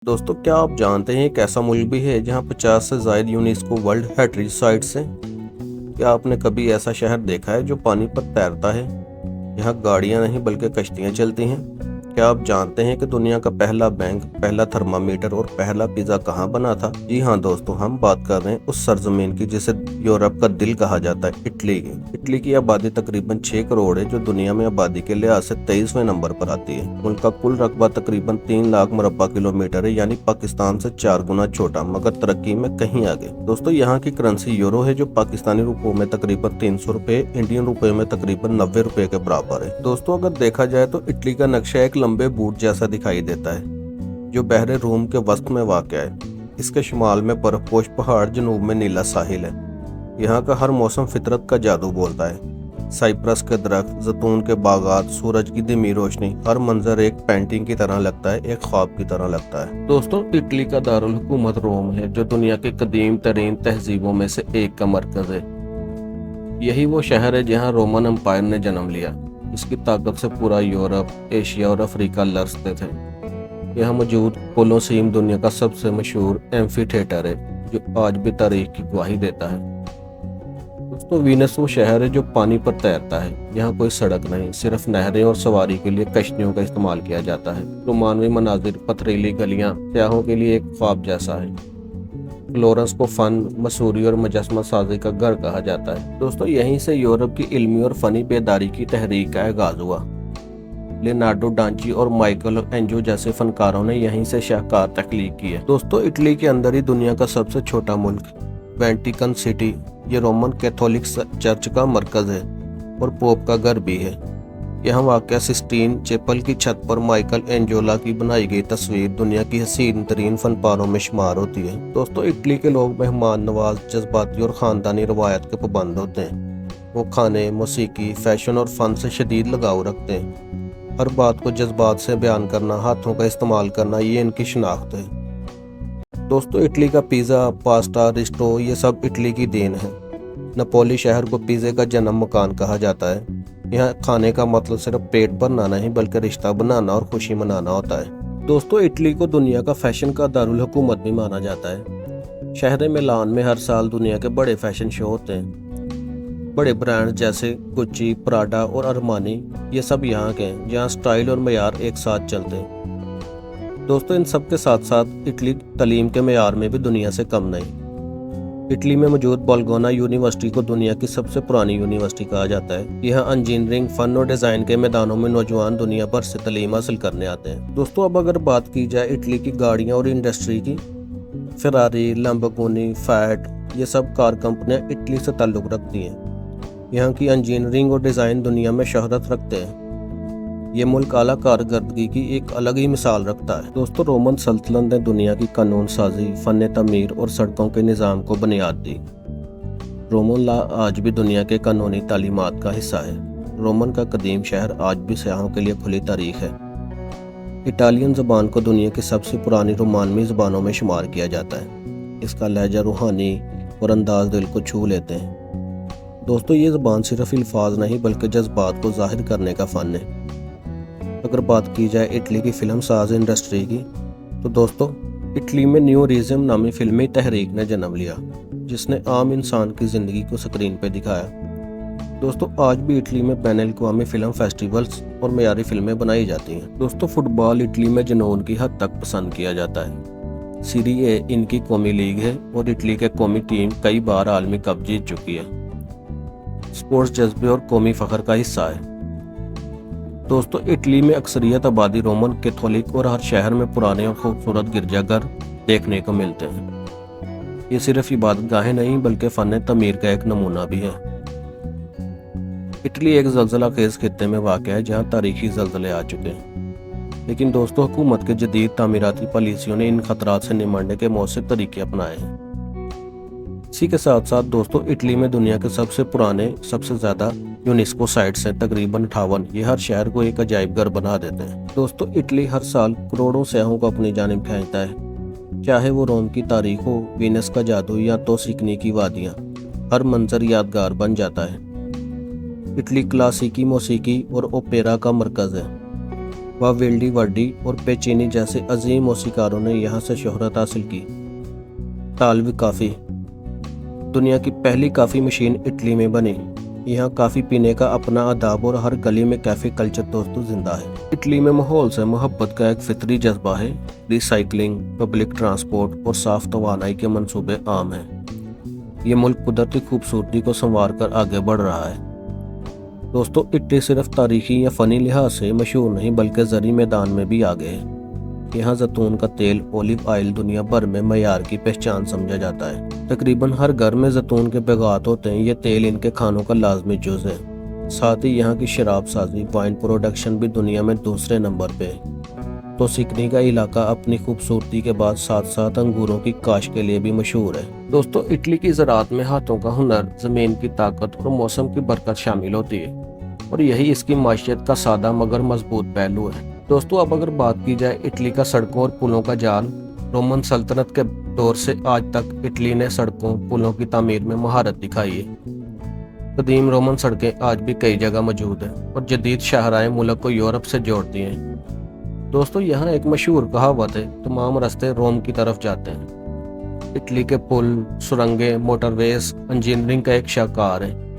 दोस्तों, क्या आप जानते हैं एक ऐसा मुल्क भी है जहां 50 से ज़ायद यूनेस्को वर्ल्ड हेरिटेज साइट्स हैं। क्या आपने कभी ऐसा शहर देखा है जो पानी पर तैरता है? यहाँ गाड़ियां नहीं बल्कि कश्तियां चलती हैं। क्या आप जानते हैं कि दुनिया का पहला बैंक, पहला थर्मामीटर और पहला पिज़्ज़ा कहाँ बना था? जी हाँ दोस्तों, हम बात कर रहे हैं उस सरजमीन की जिसे यूरोप का दिल कहा जाता है, इटली की। इटली की आबादी तकरीबन 6 करोड़ है, जो दुनिया में आबादी के लिहाज से 23वें नंबर पर आती है। मुल्क का कुल रकबा तकरीबन 3 लाख मुरब्बा किलोमीटर है, यानी पाकिस्तान से 4 गुना छोटा, मगर तरक्की में कहीं आगे। दोस्तों, यहाँ की करेंसी यूरो है, जो पाकिस्तानी रुपयों में तकरीबन 300 रुपए, इंडियन रुपए में तकरीबन 90 रुपए के बराबर है। दोस्तों, अगर देखा जाए तो इटली का नक्शा एक लंबे बूट जैसा दिखाई देता है, जो बहरे रूम के वस्त में वाक़ है। इसके शुमाल में बर्फपोश पहाड़, जनूब में नीला साहिल है। यहाँ का हर मौसम फितरत का जादू बोलता है। साइप्रस के दरख्त, जैतून के बागात, सूरज की धीमी रोशनी, हर मंजर एक पेंटिंग की तरह लगता है, एक ख्वाब की तरह लगता है। दोस्तों, इटली का दारुल हुकूमत रोम है, जो दुनिया के कदीम तरीन तहजीबों में से एक का मरकज है। यही वो शहर है जहाँ रोमन एम्पायर ने जन्म लिया। इसकी ताकत से पूरा यूरोप, एशिया और अफ्रीका लरसते थे। यहाँ मौजूद कोलोसीम दुनिया का सबसे मशहूर एम्फी थिएटर है, जो आज भी तारीख की गवाही देता है। दोस्तों, वीनस वो शहर है जो पानी पर तैरता है। यहाँ कोई सड़क नहीं, सिर्फ नहरें और सवारी के लिए कश्तियों का इस्तेमाल किया जाता है। रोमानवी मनाजिर, पथरीली गलियां सयाहों के लिए एक ख्वाब जैसा है। फ्लोरेंस को फन, मसूरी और मुजस्समा साजी का घर कहा जाता है। दोस्तों, यहीं से यूरोप की इल्मी और फनी बेदारी की तहरीक का आगाज हुआ। लियोनार्डो डांची और माइकल एंजो जैसे फनकारों ने यहीं से शाहकार तख्लीक की है। दोस्तों, इटली के अंदर ही दुनिया का सबसे छोटा मुल्क वेटिकन सिटी, ये रोमन कैथोलिक चर्च का मरकज है और पोप का घर भी है। यहाँ वाक़या सिस्टीन चैपल की छत पर माइकल एंजोला की बनाई गई तस्वीर दुनिया की हसीन तरीन फनपारों में शुमार होती है। दोस्तों, इटली के लोग मेहमान नवाज, जज्बाती और ख़ानदानी रवायत के पाबंद होते हैं। वो खाने, मौसीकी, फैशन और फ़न से शदीद लगाव रखते हैं। हर बात को जज्बात से बयान करना, हाथों का इस्तेमाल करना, ये इनकी शनाख्त है। दोस्तों, इटली का पिज़्ज़ा, पास्ता, रिस्टो, ये सब इटली की देन है। नपोली शहर को पिज़्ज़े का जन्म मकान कहा जाता है। यहाँ खाने का मतलब सिर्फ पेट भरना नहीं, बल्कि रिश्ता बनाना और खुशी मनाना होता है। दोस्तों, इटली को दुनिया का फैशन का दारुल हुकूमत भी माना जाता है। शहर मिलान में हर साल दुनिया के बड़े फैशन शो होते हैं। बड़े ब्रांड जैसे गुच्ची, प्राडा और अरमानी, ये सब यहाँ के हैं, जहाँ स्टाइल और मेयार एक साथ चलते हैं। दोस्तों, इन सब के साथ साथ इटली तालीम के मेयार में भी दुनिया से कम नहीं। इटली में मौजूद बोल्गोना यूनिवर्सिटी को दुनिया की सबसे पुरानी यूनिवर्सिटी कहा जाता है। यहाँ इंजीनियरिंग, फन और डिज़ाइन के मैदानों में नौजवान दुनिया भर से तालीम हासिल करने आते हैं। दोस्तों, अब अगर बात की जाए इटली की गाड़ियाँ और इंडस्ट्री की, फेरारी, लैम्बोर्गिनी, फैट, ये सब कार कंपनियाँ इटली से ताल्लुक़ रखती हैं। यहाँ की इंजीनियरिंग और डिज़ाइन दुनिया में शोहरत रखते हैं। ये मुल्क आला कारकर्दगी की एक अलग ही मिसाल रखता है। दोस्तों, रोमन सल्तनत ने दुनिया की कानून साजी, फन तमीर और सड़कों के निज़ाम को बुनियाद दी। रोमन लॉ आज भी दुनिया के कानूनी तालीमात का हिस्सा है। रोमन का कदीम शहर आज भी सयाहों के लिए खुली तारीख है। इटालियन ज़बान को दुनिया की सबसे पुरानी रोमानवी ज़बानों में शुमार किया जाता है। इसका लहजा रूहानी और अंदाज दिल को छू लेते हैं। दोस्तों, ये ज़बान सिर्फ अल्फाज नहीं बल्कि जज्बात को ज़ाहिर करने का फ़न है। अगर बात की जाए इटली की फिल्म साज इंडस्ट्री की, तो दोस्तों, इटली में न्यू रिज़म नामी फिल्मी तहरीक ने जन्म लिया, जिसने आम इंसान की ज़िंदगी को स्क्रीन पर दिखाया। दोस्तों, आज भी इटली में बैनुल-अक़वामी फिल्म फेस्टिवल्स और मयारी फिल्में बनाई जाती हैं। दोस्तों, फुटबॉल इटली में जुनून की हद तक पसंद किया जाता है। सीरी ए इनकी कौमी लीग है और इटली के कौमी टीम कई बार आलमी कप जीत चुकी है। स्पोर्ट्स जज्बे और कौमी फ़ख्र का हिस्सा है। दोस्तों, इटली में अक्सरियत आबादी रोमन कैथोलिक और हर शहर में पुराने और खूबसूरत गिरजाघर देखने को मिलते हैं। ये सिर्फ इबादतगाहें नहीं बल्कि फ़न तमीर का एक नमूना भी है। इटली एक ज़लज़ला खेज़ खित्ते में वाक़या है, जहाँ तारीखी ज़लज़ले आ चुके हैं। लेकिन दोस्तों, हुकूमत के जदीद तामीराती पॉलिसियों ने इन खतरात से निमटने के मौसर तरीके अपनाए हैं। इसी के साथ साथ दोस्तों, इटली में दुनिया के सबसे पुराने, सबसे ज़्यादा यूनेस्को साइट्स हैं, तकरीबन 58। ये हर शहर को एक अजायब घर बना देते हैं। दोस्तों, इटली हर साल करोड़ों सयाहों को अपनी जानिब खींचता है। चाहे वो रोम की तारीख हो, वीनस का जादू या तोसिकनी की वादियाँ, हर मंजर यादगार बन जाता है। इटली क्लासिकी मौसीकी और ओपेरा का मरकज़ है। वावेल्डी वर्डी और पेचिनी जैसे अजीम मौसीकारों ने यहाँ से शोहरत हासिल की। इतालवी कॉफ़ी। दुनिया की पहली कॉफ़ी मशीन इटली में बनी। यहाँ कॉफ़ी पीने का अपना आदाब और हर गली में कैफ़े कल्चर दोस्तों जिंदा है। इटली में माहौल से मोहब्बत का एक फितरी जज्बा है। रिसाइकलिंग, पब्लिक ट्रांसपोर्ट और साफ तवानाई के मंसूबे आम हैं। ये मुल्क कुदरती खूबसूरती को संवार कर आगे बढ़ रहा है। दोस्तों, इटली सिर्फ तारीखी या फ़नी लिहाज से मशहूर नहीं बल्कि ज़री मैदान में भी आगे है। यहाँ जैतून का तेल, ओलिव ऑयल दुनिया भर में मयार की पहचान समझा जाता है। तकरीबन हर घर में जैतून के बागात होते हैं। ये तेल इनके खानों का लाजमी जुज़ है। साथ ही यहाँ की शराब साजी, वाइन प्रोडक्शन भी दुनिया में दूसरे नंबर पे है। तो सिकनी का इलाका अपनी खूबसूरती के बाद साथ साथ अंगूरों की काश के लिए भी मशहूर है। दोस्तों, इटली की ज़राअत में हाथों का हुनर, ज़मीन की ताकत और मौसम की बरकत शामिल होती है और यही इसकी माशियत का सादा मगर मजबूत पहलू है। दोस्तों, अब अगर बात की जाए इटली का सड़कों और पुलों का जाल, रोमन सल्तनत के दौर से आज तक इटली ने सड़कों पुलों की तामीर में महारत दिखाई है। कदीम रोमन सड़कें आज भी कई जगह मौजूद हैं और जदीद शाहराएं मुल्क को यूरोप से जोड़ती हैं। दोस्तों, यहाँ एक मशहूर कहावत है, तमाम रास्ते रोम की तरफ जाते हैं। इटली के पुल, सुरंगें, मोटरवेज इंजीनियरिंग का एक शाहकार है।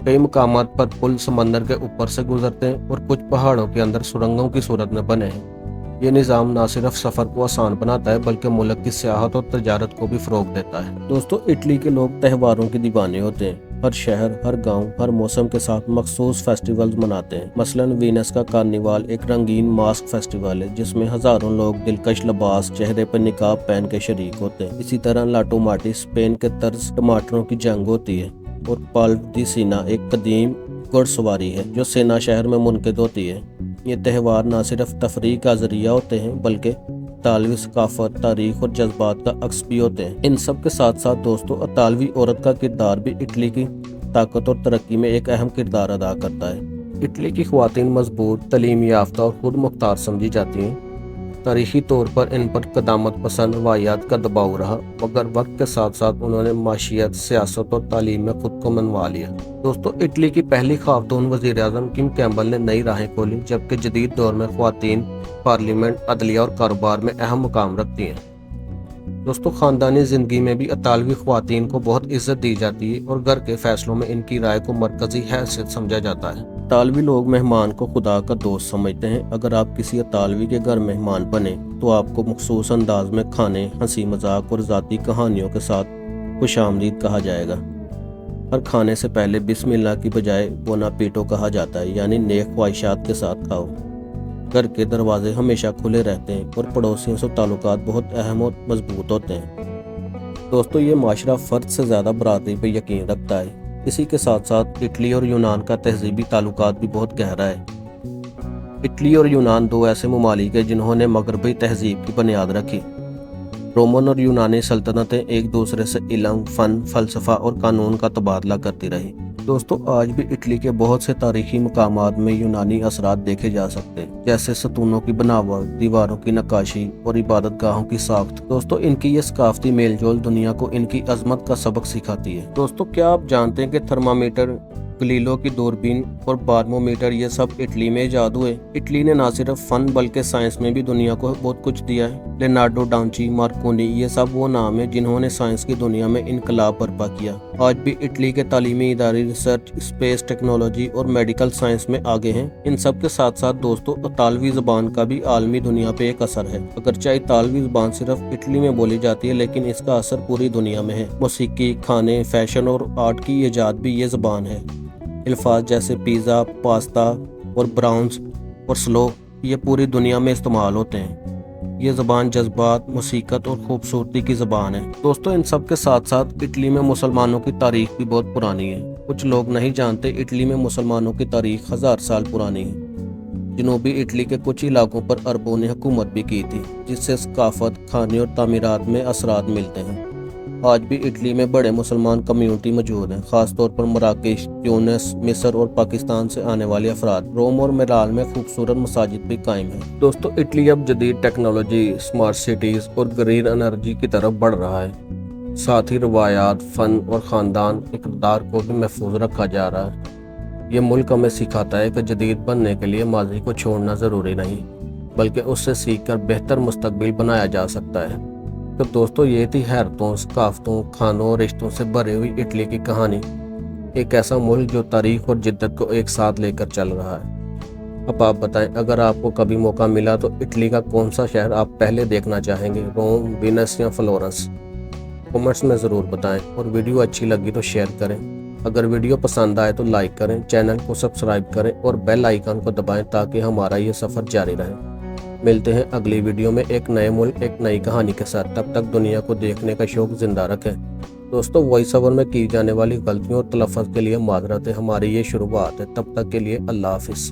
कई मकामात पर पुल समंदर के ऊपर से गुजरते हैं और कुछ पहाड़ों के अंदर सुरंगों की सूरत में बने हैं। ये निज़ाम न सिर्फ सफ़र को आसान बनाता है बल्कि मुल्क की सियाहत और तजारत को भी फ़रोग़ देता है। दोस्तों, इटली के लोग त्योहारों के दीवाने होते हैं। हर शहर, हर गांव, हर मौसम के साथ मखसूस फेस्टिवल्स मनाते हैं। मसलन वीनस का कार्निवाल एक रंगीन मास्क फेस्टिवल है जिसमें हजारों लोग दिलकश लिबास, चेहरे पर निकाब पहन के शरीक होते हैं। इसी तरह लाटो माटी स्पेन के तर्ज टमाटरों की जंग होती है और पाल्प दी सीना एक कदीम घुड़सवारी है जो सेना शहर में मुनक़िद होती है। ये त्यौहार न सिर्फ तफरीह का जरिया होते हैं बल्कि इतालवी सकाफत, तारीख और जज्बात का अक्स भी होते हैं। इन सब के साथ साथ दोस्तों, इतालवी औरत का किरदार भी इटली की ताकत और तरक्की में एक अहम किरदार अदा करता है। इटली की ख्वातीन मजबूत, तलीम याफ्ता और खुद मुख्तार समझी जाती हैं। तारीखी तौर पर इन पर कदामत पसंद रवायात का दबाव रहा मगर वक्त के साथ साथ उन्होंने माशियत, सियासत और तालीम में खुद को मनवा लिया। दोस्तों, इटली की पहली खातून वज़ीर आज़म किम कैम्पबेल ने नई राहें खोली जबकि जदीद दौर में ख्वातीन पार्लियामेंट, अदलिया और कारोबार में अहम मुकाम रखती हैं। दोस्तों, ख़ानदानी ज़िंदगी में भी इतालवी ख्वातीन को बहुत इज्जत दी जाती है और घर के फैसलों में इनकी राय को मरकज़ी हैसियत समझा जाता है। इतालवी लोग मेहमान को खुदा का दोस्त समझते हैं। अगर आप किसी इतालवी के घर मेहमान बने तो आपको मखसूस अंदाज में खाने, हंसी मजाक और ज़ाती कहानियों के साथ खुशामदीद कहा जाएगा। हर खाने से पहले बिस्मिल्लाह की बजाय बोना पीटो कहा जाता है, यानी नेक ख्वाहिशात के साथ खाओ। घर के दरवाजे हमेशा खुले रहते हैं और पड़ोसियों से ताल्लुकात बहुत अहम और मजबूत होते हैं। दोस्तों, ये माशरा फ़र्द से ज़्यादा बरादरी पर यकीन रखता है। इसी के साथ साथ इटली और यूनान का तहजीबी ताल्लुकात भी बहुत गहरा है। इटली और यूनान दो ऐसे ममालिक हैं जिन्होंने मगरबी तहजीब की बुनियाद रखी। रोमन और यूनानी सल्तनतें एक दूसरे से इल्म, फ़न, फ़लसफ़ा और कानून का तबादला करती रही। दोस्तों, आज भी इटली के बहुत से तारीखी मकामात में यूनानी असरात देखे जा सकते हैं, जैसे सतूनों की बनावट, दीवारों की नक्काशी और इबादत गाहों की साख्त। दोस्तों, इनकी ये सकाफती मेलजोल दुनिया को इनकी अजमत का सबक सिखाती है। दोस्तों, क्या आप जानते हैं कि थर्मामीटर, गलीलो की दूरबीन और बारमोमीटर ये सब इटली में इजाद हुए? इटली ने न सिर्फ फन बल्कि साइंस में भी दुनिया को बहुत कुछ दिया है। लेनार्डो डांची, मार्कोनी, ये सब वो नाम है जिन्होंने साइंस की दुनिया में इनकलाब बर्पा किया। आज भी इटली के तालीमी इदारे रिसर्च, स्पेस टेक्नोलॉजी और मेडिकल साइंस में आगे हैं। इन सब के साथ साथ दोस्तों, इतालवी ज़बान का भी आलमी दुनिया पे एक असर है। अगरचे इतालवी ज़बान सिर्फ इटली में बोली जाती है लेकिन इसका असर पूरी दुनिया में है। मौसीकी, खाने, फैशन और आर्ट की ईजाद भी ये ज़बान है। अल्फाज जैसे पिज़्ज़ा, पास्ता और ब्राउन्स और स्लो ये पूरी दुनिया में इस्तेमाल होते हैं। ये ज़बान जज्बात, मुसीकत और खूबसूरती की ज़बान है। दोस्तों, इन सब के साथ साथ इटली में मुसलमानों की तारीख भी बहुत पुरानी है। कुछ लोग नहीं जानते इटली में मुसलमानों की तारीख 1000 साल पुरानी है। जनूबी इटली के कुछ इलाकों पर अरबों ने हुकूमत भी की थी, जिससे सकाफत, खाने और तामीरात में असरात मिलते हैं। आज भी इटली में बड़े मुसलमान कम्युनिटी मौजूद हैं, खासतौर पर मराकेश, ट्यूनिस, मिस्र और पाकिस्तान से आने वाले अफराद। रोम और मिलान में खूबसूरत मसाजिद भी कायम है। दोस्तों, इटली अब जदीद टेक्नोलॉजी, स्मार्ट सिटीज़ और ग्रीन एनर्जी की तरफ बढ़ रहा है। साथ ही रवायात, फ़न और ख़ानदान इक़्तिदार को भी महफूज रखा जा रहा है। ये मुल्क हमें सिखाता है कि जदीद बनने के लिए माजी को छोड़ना ज़रूरी नहीं। बल्कि उससे सीखकर बेहतर मुस्तकबिल बनाया जा सकता है। तो दोस्तों, ये थी हैरतों, सकाफतों, खानों और रिश्तों से भरी हुई इटली की कहानी। एक ऐसा मुल्क जो तारीख और जिद्दत को एक साथ लेकर चल रहा है। अब आप बताएं, अगर आपको कभी मौका मिला तो इटली का कौन सा शहर आप पहले देखना चाहेंगे, रोम, वेनिस या फ्लोरेंस? कमेंट्स में ज़रूर बताएं, और वीडियो अच्छी लगी तो शेयर करें। अगर वीडियो पसंद आए तो लाइक करें, चैनल को सब्सक्राइब करें और बेल आइकन को दबाएं ताकि हमारा ये सफ़र जारी रहे। मिलते हैं अगली वीडियो में एक नए मुल्क, एक नई कहानी के साथ। तब तक दुनिया को देखने का शौक जिंदा रखें। दोस्तों, वॉइस ओवर में की जाने वाली गलतियों और तलफ़्फ़ुज़ के लिए माजरत है, हमारी ये शुरुआत है। तब तक के लिए अल्लाह हाफिज़।